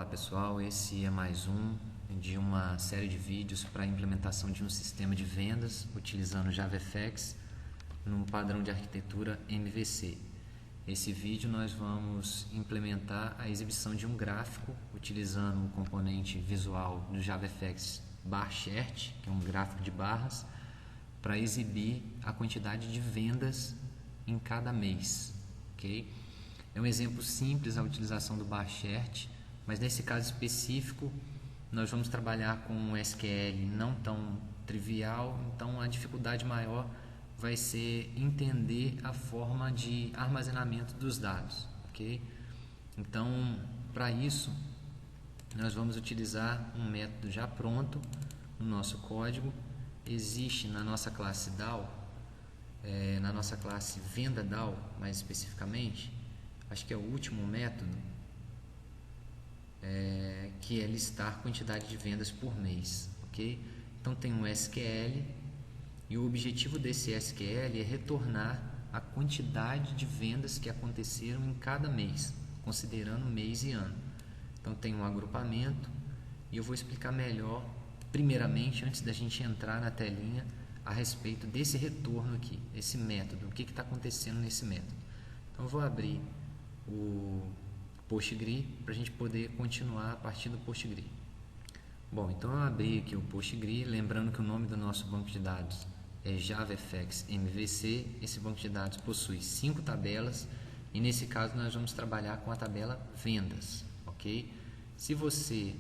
pessoal, esse é mais um de uma série de vídeos para a implementação de um sistema de vendas utilizando JavaFX num padrão de arquitetura MVC. Esse vídeo nós vamos implementar a exibição de um gráfico utilizando o componente visual do JavaFX BarChart, que é um gráfico de barras, para exibir a quantidade de vendas em cada mês, ok? É um exemplo simples a utilização do BarChart, mas nesse caso específico nós vamos trabalhar com um SQL não tão trivial, então a dificuldade maior vai ser entender a forma de armazenamento dos dados, ok? Então, para isso, nós vamos utilizar um método já pronto no nosso código. Existe na nossa classe DAO, na nossa classe Venda DAO, mais especificamente, acho que é o último método, que é listar a quantidade de vendas por mês, ok? Então tem um SQL e o objetivo desse SQL é retornar a quantidade de vendas que aconteceram em cada mês, considerando mês e ano. Então tem um agrupamento e eu vou explicar melhor, primeiramente, antes da gente entrar na telinha, a respeito desse retorno aqui, esse método, o que está acontecendo nesse método. Então eu vou abrir o PostgreSQL para a gente poder continuar a partir do PostgreSQL. Bom, então eu abri aqui o PostgreSQL, lembrando que o nome do nosso banco de dados é JavaFX MVC. Esse banco de dados possui 5 tabelas e nesse caso nós vamos trabalhar com a tabela vendas, ok? Se você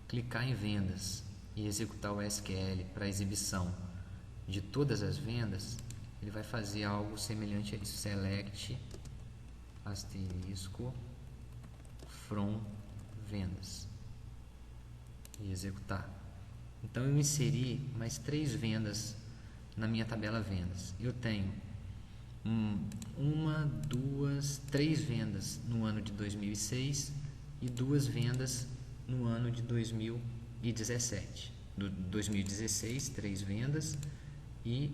clicar em vendas e executar o SQL para exibição de todas as vendas, ele vai fazer algo semelhante a isso: select asterisco from vendas e executar. Então eu inseri mais 3 vendas na minha tabela vendas. Eu tenho 3 vendas no ano de 2006 e 2 vendas no ano de 2017. Do 2016, 3 vendas e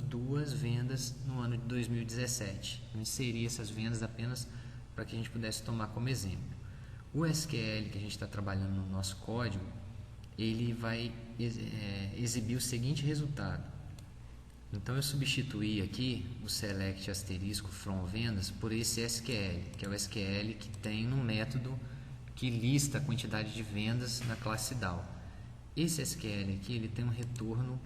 2 vendas no ano de 2017. Eu inseri essas vendas apenas para que a gente pudesse tomar como exemplo. O SQL que a gente está trabalhando no nosso código, ele vai exibir o seguinte resultado. Então eu substituí aqui o select asterisco from vendas por esse SQL, que é o SQL que tem no método que lista a quantidade de vendas na classe DAO. Esse SQL aqui, ele tem um retorno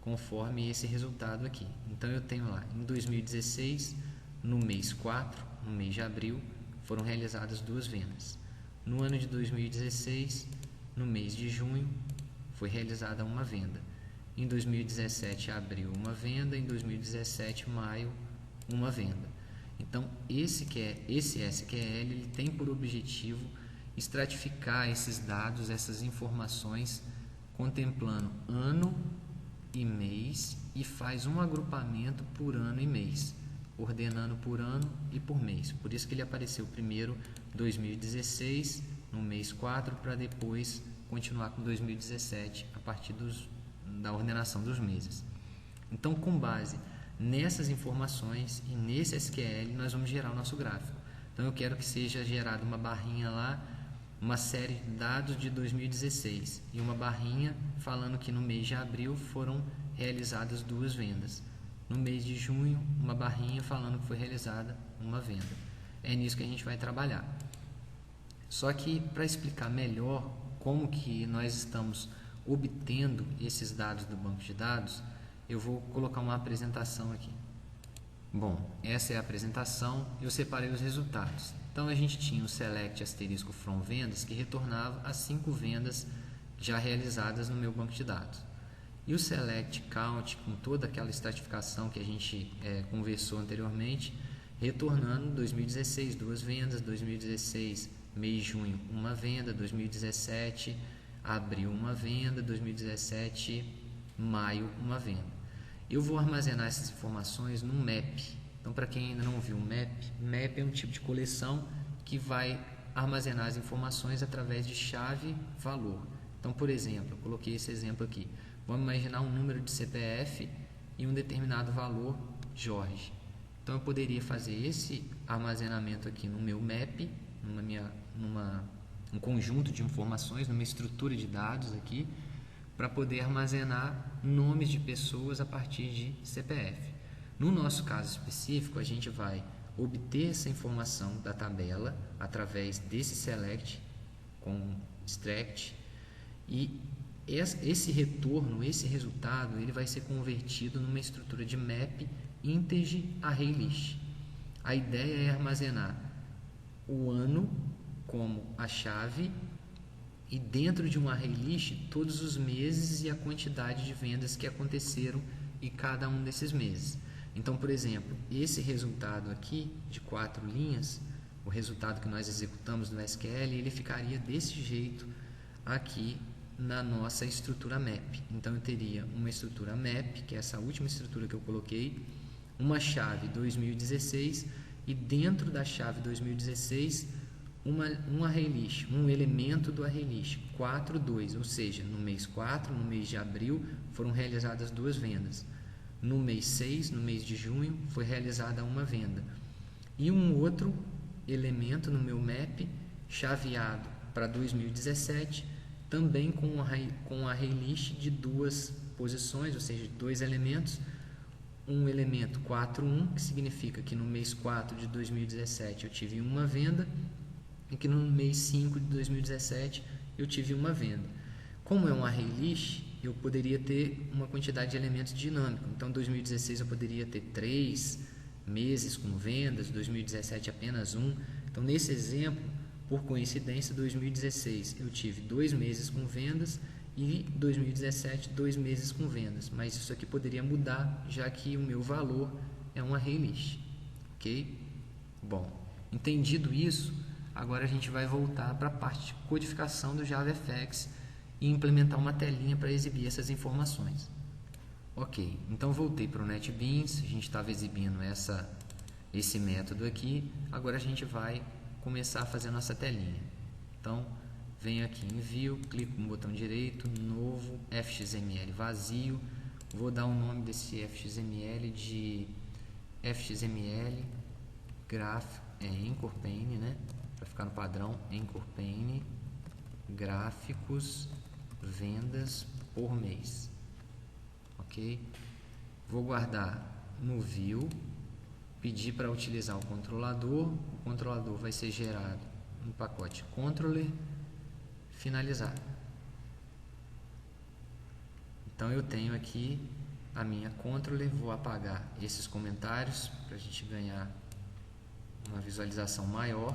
conforme esse resultado aqui. Então eu tenho lá, em 2016, no mês 4, no mês de abril, foram realizadas 2 vendas. No ano de 2016, no mês de junho, foi realizada uma venda. Em 2017, abril, uma venda. Em 2017, maio, uma venda. Então, esse SQL, ele tem por objetivo estratificar esses dados, essas informações, contemplando ano e mês, e faz um agrupamento por ano e mês, ordenando por ano e por mês. Por isso que ele apareceu primeiro 2016 no mês 4, para depois continuar com 2017 a partir da ordenação dos meses. Então, com base nessas informações e nesse SQL, nós vamos gerar o nosso gráfico. Então eu quero que seja gerada uma barrinha lá, uma série de dados de 2016 e uma barrinha falando que no mês de abril foram realizadas 2 vendas. No mês de junho, uma barrinha falando que foi realizada uma venda. É nisso que a gente vai trabalhar. Só que para explicar melhor como que nós estamos obtendo esses dados do banco de dados, eu vou colocar uma apresentação aqui. Bom, essa é a apresentação. Eu separei os resultados. Então a gente tinha o select asterisco from vendas, que retornava as 5 vendas já realizadas no meu banco de dados. E o select count, com toda aquela estratificação que a gente conversou anteriormente, retornando 2016 2 vendas, 2016 mês de junho uma venda, 2017 abril uma venda, 2017 maio uma venda. Eu vou armazenar essas informações num map. Então, para quem ainda não viu o map é um tipo de coleção que vai armazenar as informações através de chave valor. Então, por exemplo, eu coloquei esse exemplo aqui. Vamos imaginar um número de CPF e um determinado valor Jorge. Então eu poderia fazer esse armazenamento aqui no meu map um conjunto de informações, numa estrutura de dados aqui, para poder armazenar nomes de pessoas a partir de CPF. No nosso caso específico, a gente vai obter essa informação da tabela através desse select com extract, e esse retorno, esse resultado, ele vai ser convertido numa estrutura de map integer array list. A ideia é armazenar o ano como a chave e dentro de um array list todos os meses e a quantidade de vendas que aconteceram em cada um desses meses. Então, por exemplo, esse resultado aqui de 4 linhas, o resultado que nós executamos no SQL, ele ficaria desse jeito aqui na nossa estrutura map. Então eu teria uma estrutura map, que é essa última estrutura que eu coloquei, uma chave 2016 e dentro da chave 2016 um array list, um elemento do array list 4.2, ou seja, no mês 4, no mês de abril, foram realizadas 2 vendas. No mês 6, no mês de junho, foi realizada uma venda. E um outro elemento no meu map, chaveado para 2017, também com um array list de 2 posições, ou seja, 2 elementos. Um elemento 4.1, que significa que no mês 4 de 2017 eu tive uma venda, e que no mês 5 de 2017 eu tive uma venda. Como é um array list, eu poderia ter uma quantidade de elementos dinâmico. Então, em 2016 eu poderia ter 3 meses com vendas, 2017 apenas 1. Então, nesse exemplo, por coincidência, 2016 eu tive 2 meses com vendas e 2017 2 meses com vendas. Mas isso aqui poderia mudar, já que o meu valor é um array list. Ok? Bom, entendido isso, agora a gente vai voltar para a parte de codificação do JavaFX e implementar uma telinha para exibir essas informações. Ok, então voltei para o NetBeans, a gente estava exibindo esse método aqui, agora a gente vai começar a fazer a nossa telinha. Então, venho aqui em View, clico no botão direito, novo, FXML vazio, vou dar o nome desse FXML de FXML gráfico, Anchor Pane, né? Para ficar no padrão, Anchor Pane, gráficos, vendas por mês. Ok? Vou guardar no View, pedir para utilizar o controlador vai ser gerado no pacote controller, finalizar. Então eu tenho aqui a minha controller, vou apagar esses comentários para a gente ganhar uma visualização maior.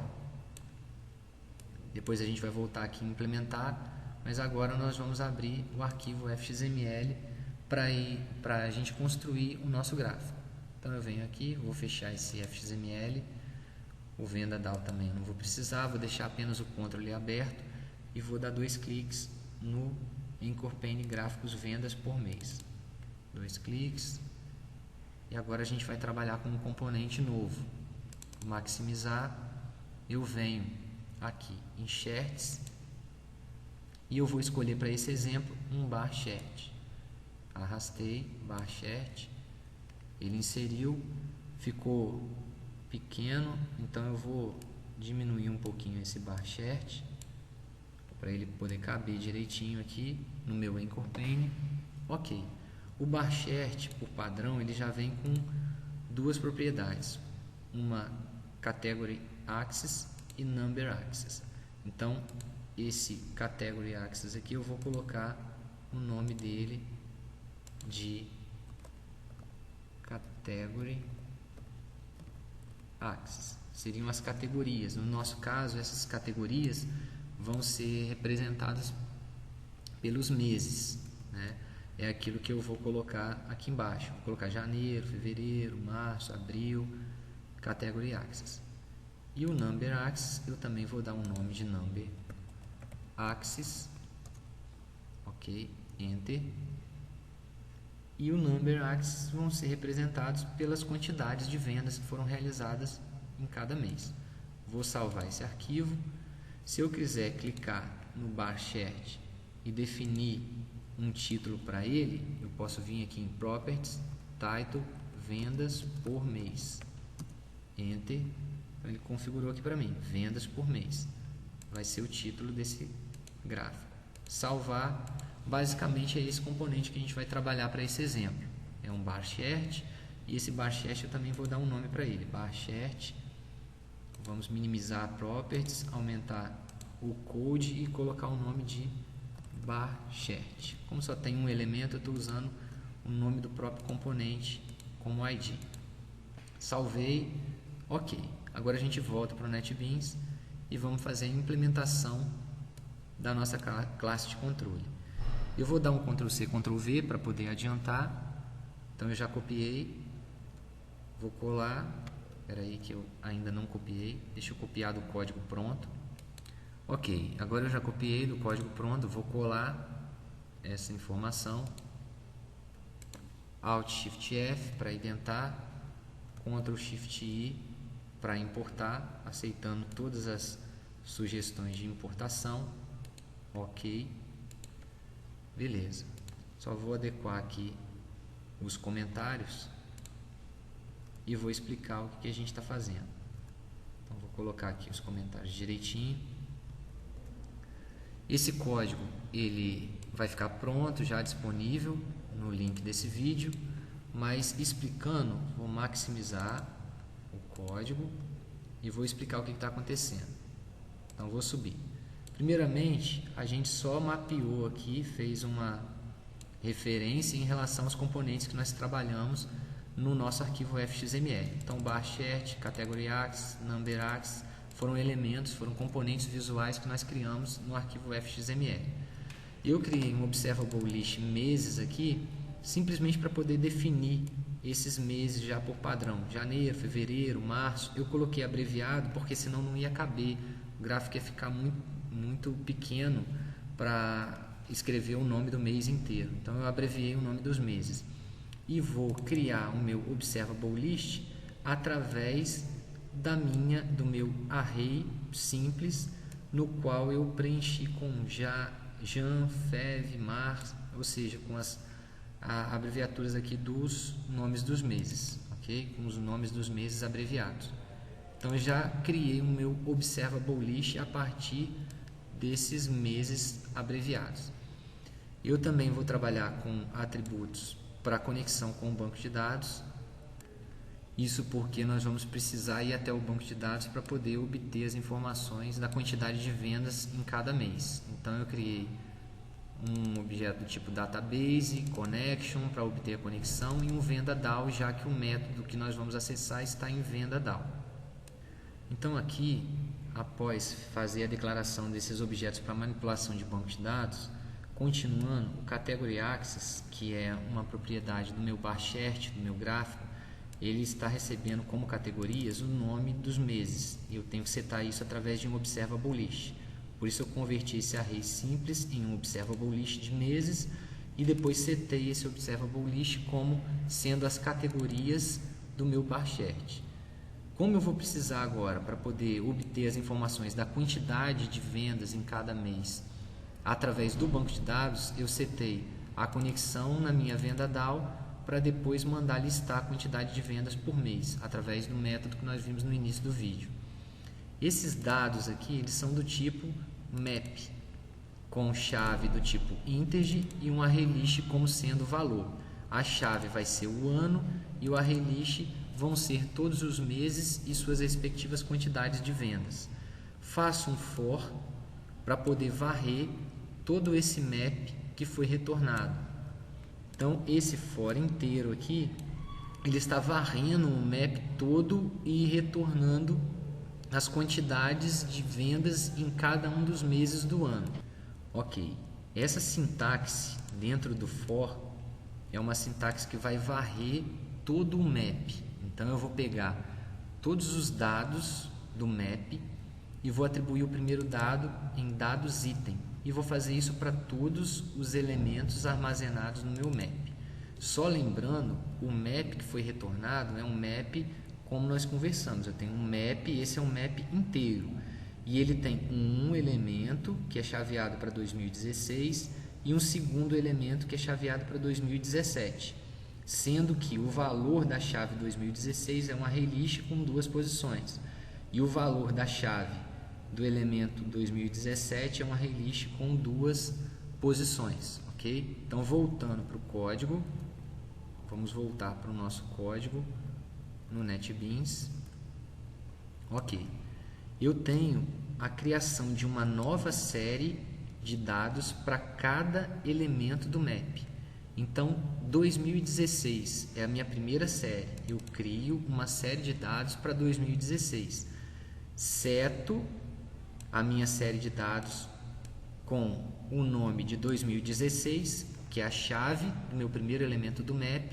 Depois a gente vai voltar aqui e implementar, mas agora nós vamos abrir o arquivo FXML para a gente construir o nosso gráfico. Então eu venho aqui, vou fechar esse FXML, o venda DAO também não vou precisar, vou deixar apenas o controle aberto e vou dar 2 cliques no Anchor Pane gráficos vendas por mês. 2 cliques e agora a gente vai trabalhar com um componente novo. Maximizar, eu venho aqui em Charts e eu vou escolher para esse exemplo um bar chart. Arrastei, bar chart, ele inseriu, ficou pequeno, então eu vou diminuir um pouquinho esse bar chart para ele poder caber direitinho aqui no meu Anchor Pane. Ok, o bar chart por padrão ele já vem com 2 propriedades, uma category axis e number axis. Então esse category axis aqui eu vou colocar o nome dele de category axis. Seriam as categorias. No nosso caso, essas categorias vão ser representadas pelos meses, né? É aquilo que eu vou colocar aqui embaixo. Vou colocar janeiro, fevereiro, março, abril, category axis. E o number axis eu também vou dar um nome de number axis. Ok, enter. E o number axis vão ser representados pelas quantidades de vendas que foram realizadas em cada mês. Vou salvar esse arquivo. Se eu quiser clicar no bar chart e definir um título para ele, eu posso vir aqui em Properties, Title, Vendas por mês. Enter. Então ele configurou aqui para mim, vendas por mês. Vai ser o título desse gráfico. Salvar, basicamente é esse componente que a gente vai trabalhar para esse exemplo. É um bar chart, e esse bar chart eu também vou dar um nome para ele, bar chart. Vamos minimizar a properties, aumentar o code e colocar o nome de bar chart. Como só tem um elemento, eu estou usando o nome do próprio componente como ID. Salvei, ok. Agora a gente volta para o NetBeans e vamos fazer a implementação da nossa classe de controle. Eu vou dar um Ctrl+C, Ctrl+V para poder adiantar. Então eu já copiei, vou colar. Espera aí que eu ainda não copiei. Deixa eu copiar do código pronto. Ok, agora eu já copiei do código pronto, vou colar essa informação. Alt Shift F para identar, Ctrl Shift I para importar, aceitando todas as sugestões de importação. Ok, beleza. Só vou adequar aqui os comentários e vou explicar o que a gente está fazendo. Então vou colocar aqui os comentários direitinho. Esse código ele vai ficar pronto, já disponível no link desse vídeo, mas explicando, vou maximizar o código e vou explicar o que está acontecendo. Então vou subir. Primeiramente, a gente só mapeou aqui, fez uma referência em relação aos componentes que nós trabalhamos no nosso arquivo FXML. Então, bar chart, category axis, number axis foram elementos, foram componentes visuais que nós criamos no arquivo FXML. Eu criei um observable list meses aqui, simplesmente para poder definir esses meses já por padrão. Janeiro, fevereiro, março. Eu coloquei abreviado porque senão não ia caber. O gráfico ia ficar muito pequeno para escrever o nome do mês inteiro. Então eu abreviei o nome dos meses. E vou criar o meu observable list através do meu array simples, no qual eu preenchi com Jan, Fev, Mars, ou seja, com as abreviaturas aqui dos nomes dos meses, ok? Com os nomes dos meses abreviados. Então eu já criei o meu observable list a partir desses meses abreviados. Eu também vou trabalhar com atributos para conexão com o banco de dados. Isso porque nós vamos precisar ir até o banco de dados para poder obter as informações da quantidade de vendas em cada mês. Então eu criei um objeto do tipo database, connection para obter a conexão e um venda DAO, já que o método que nós vamos acessar está em venda DAO. Então aqui, após fazer a declaração desses objetos para manipulação de banco de dados, continuando, o category axis, que é uma propriedade do meu bar chart, do meu gráfico, ele está recebendo como categorias o nome dos meses. Eu tenho que setar isso através de um observable list. Por isso eu converti esse array simples em um observable list de meses e depois setei esse observable list como sendo as categorias do meu bar chart. Como eu vou precisar agora para poder obter as informações da quantidade de vendas em cada mês através do banco de dados, eu setei a conexão na minha venda DAO para depois mandar listar a quantidade de vendas por mês, através do método que nós vimos no início do vídeo. Esses dados aqui, eles são do tipo map, com chave do tipo integer e um array list como sendo valor. A chave vai ser o ano e o array list vão ser todos os meses e suas respectivas quantidades de vendas. Faço um for para poder varrer todo esse map que foi retornado. Então, esse for inteiro aqui, ele está varrendo o map todo e retornando as quantidades de vendas em cada um dos meses do ano. Ok, essa sintaxe dentro do for é uma sintaxe que vai varrer todo o map. Então, eu vou pegar todos os dados do map e vou atribuir o primeiro dado em dados item. E vou fazer isso para todos os elementos armazenados no meu map. Só lembrando, o map que foi retornado é um map como nós conversamos. Eu tenho um map, esse é um map inteiro. E ele tem um elemento que é chaveado para 2016 e um segundo elemento que é chaveado para 2017. Sendo que o valor da chave 2016 é um array list com duas posições. E o valor da chave do elemento 2017 é um array list com 2 posições, ok? Então, voltando para o código, vamos voltar para o nosso código no NetBeans. Ok, eu tenho a criação de uma nova série de dados para cada elemento do map. Então, 2016 é a minha primeira série. Eu crio uma série de dados para 2016. Seto a minha série de dados com o nome de 2016, que é a chave do meu primeiro elemento do map,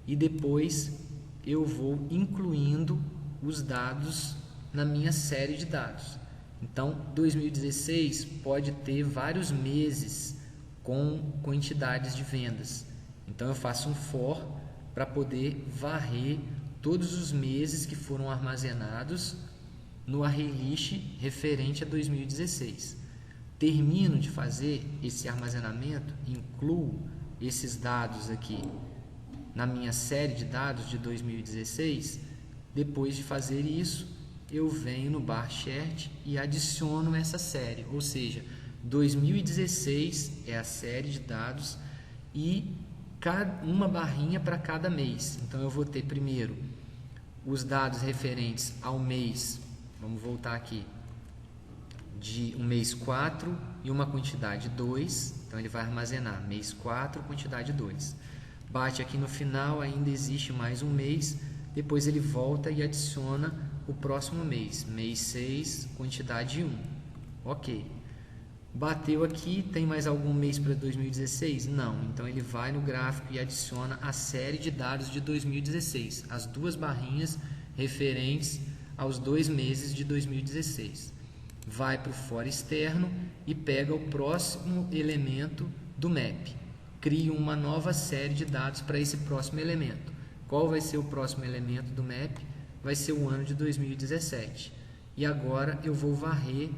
e depois eu vou incluindo os dados na minha série de dados. Então, 2016 pode ter vários meses com quantidades de vendas. Então, eu faço um for para poder varrer todos os meses que foram armazenados no array list referente a 2016. Termino de fazer esse armazenamento, incluo esses dados aqui na minha série de dados de 2016. Depois de fazer isso, eu venho no bar chart e adiciono essa série, ou seja, 2016 é a série de dados e uma barrinha para cada mês. Então eu vou ter primeiro os dados referentes ao mês, vamos voltar aqui, de um mês 4 e uma quantidade 2, então ele vai armazenar mês 4, quantidade 2. Bate aqui no final, ainda existe mais um mês, depois ele volta e adiciona o próximo mês, mês 6, quantidade 1. Ok. Bateu aqui, tem mais algum mês para 2016? Não, então ele vai no gráfico e adiciona a série de dados de 2016, as 2 barrinhas referentes aos 2 meses de 2016. Vai para o for externo e pega o próximo elemento do map. Cria uma nova série de dados para esse próximo elemento. Qual vai ser o próximo elemento do map? Vai ser o ano de 2017. E agora eu vou varrer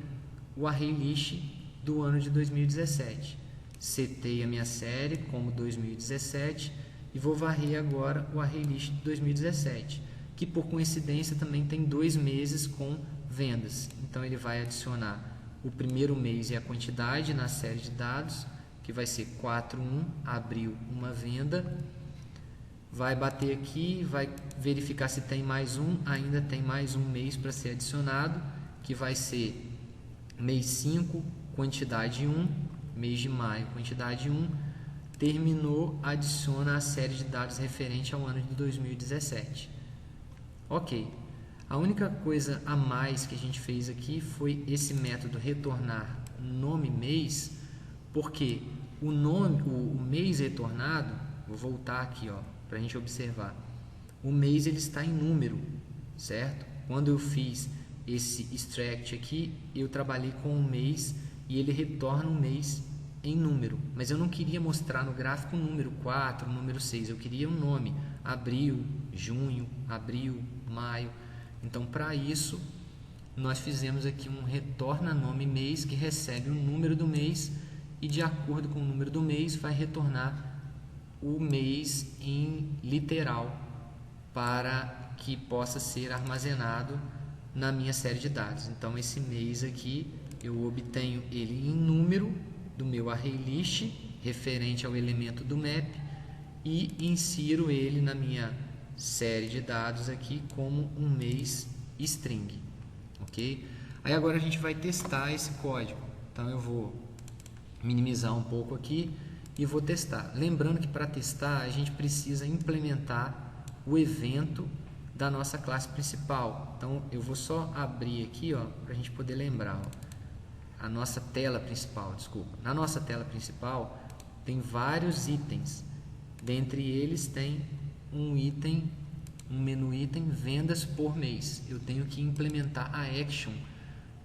o array list do ano de 2017. Setei a minha série como 2017 e vou varrer agora o array list de 2017, que por coincidência também tem 2 meses com vendas. Então ele vai adicionar o primeiro mês e a quantidade na série de dados, que vai ser 4/1, abril, uma venda. Vai bater aqui, vai verificar se tem mais um, ainda tem mais um mês para ser adicionado, que vai ser mês 5, quantidade 1, mês de maio, quantidade 1, terminou, adiciona a série de dados referente ao ano de 2017. Ok, a única coisa a mais que a gente fez aqui foi esse método retornar nome mês, porque o nome, o mês retornado, vou voltar aqui para a gente observar, o mês ele está em número, certo? Quando eu fiz esse extract aqui, eu trabalhei com o mês e ele retorna o mês em número, mas eu não queria mostrar no gráfico o número 4, o número 6, eu queria um nome, abril, junho, abril, maio. Então, para isso, nós fizemos aqui um retorna nome mês, que recebe o número do mês e, de acordo com o número do mês, vai retornar o mês em literal para que possa ser armazenado na minha série de dados. Então, esse mês aqui eu obtenho ele em número do meu array list referente ao elemento do map e insiro ele na minha série de dados aqui como um mês string, ok? Aí agora a gente vai testar esse código. Então eu vou minimizar um pouco aqui e vou testar. Lembrando que para testar a gente precisa implementar o evento da nossa classe principal. Então eu vou só abrir aqui para a gente poder lembrar. A nossa tela principal, desculpa. Na nossa tela principal tem vários itens. Dentre eles tem um menu item vendas por mês. Eu tenho que implementar a action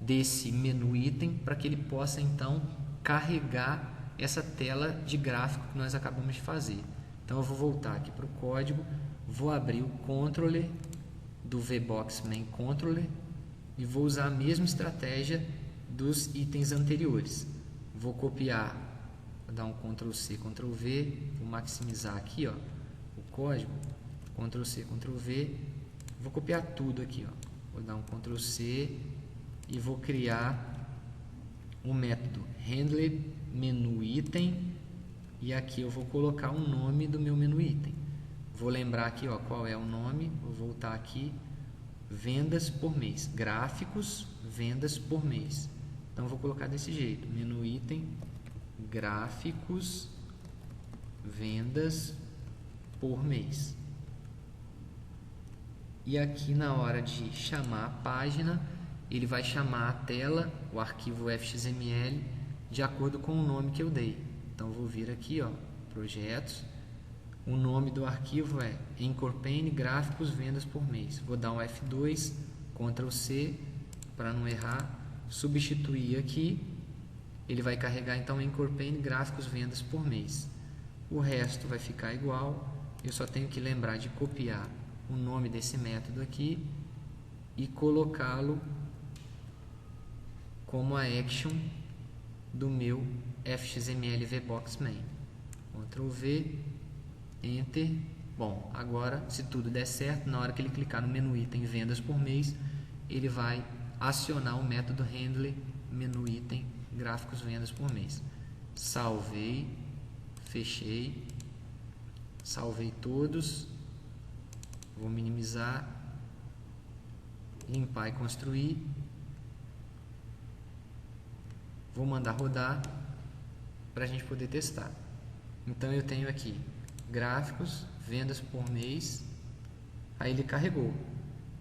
desse menu item para que ele possa então carregar essa tela de gráfico que nós acabamos de fazer. Então eu vou voltar aqui para o código, vou abrir o controller do VBox Main Controller e vou usar a mesma estratégia dos itens anteriores. Vou copiar, vou dar um Ctrl C, Ctrl V, vou maximizar aqui o código, Ctrl C, Ctrl V, vou copiar tudo aqui, Vou dar um Ctrl C e vou criar o método handler menu item, e aqui eu vou colocar o nome do meu menu item. Vou lembrar aqui, ó, qual é o nome. Vou voltar aqui, vendas por mês, gráficos, vendas por mês. Então eu vou colocar desse jeito, menu item, gráficos, vendas por mês. E aqui na hora de chamar a página, ele vai chamar a tela, o arquivo fxml, de acordo com o nome que eu dei. Então vou vir aqui, ó, projetos. O nome do arquivo é Encorpane Gráficos Vendas por Mês. Vou dar um F2, Ctrl C, para não errar, substituir aqui. Ele vai carregar então Encorpane Gráficos Vendas por Mês. O resto vai ficar igual. Eu só tenho que lembrar de copiar o nome desse método aqui e colocá-lo como a action do meu fxml vbox main. Ctrl V, Enter. Bom, agora, se tudo der certo, na hora que ele clicar no menu item vendas por mês, ele vai acionar o método handler menu item gráficos vendas por mês. Salvei, fechei, salvei todos, vou minimizar, limpar e construir, vou mandar rodar para a gente poder testar. Então eu tenho aqui gráficos, vendas por mês, aí ele carregou.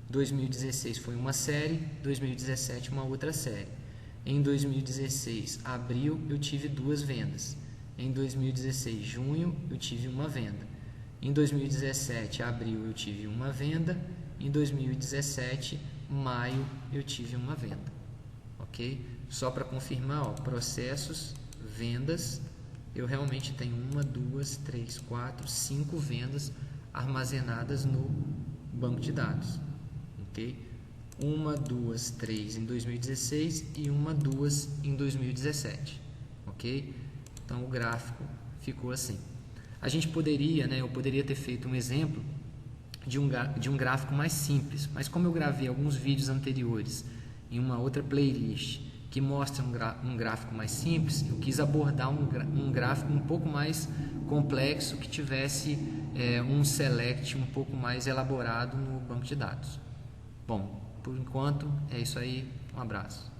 2016 foi uma série, 2017 uma outra série. Em 2016, abril, eu tive 2 vendas. Em 2016, junho, eu tive uma venda. Em 2017, abril, eu tive uma venda. Em 2017, maio, eu tive uma venda. Ok? Só para confirmar, ó, processos, vendas, eu realmente tenho 1, 2, 3, 4, 5 vendas armazenadas no banco de dados. Ok? 1, 2, 3 em 2016 e 1, 2 em 2017. Ok? Então o gráfico ficou assim. A gente poderia, eu poderia ter feito um exemplo de um gráfico mais simples, mas como eu gravei alguns vídeos anteriores em uma outra playlist que mostra um gráfico mais simples, eu quis abordar um gráfico um pouco mais complexo, que tivesse um select um pouco mais elaborado no banco de dados. Bom, por enquanto é isso aí, um abraço.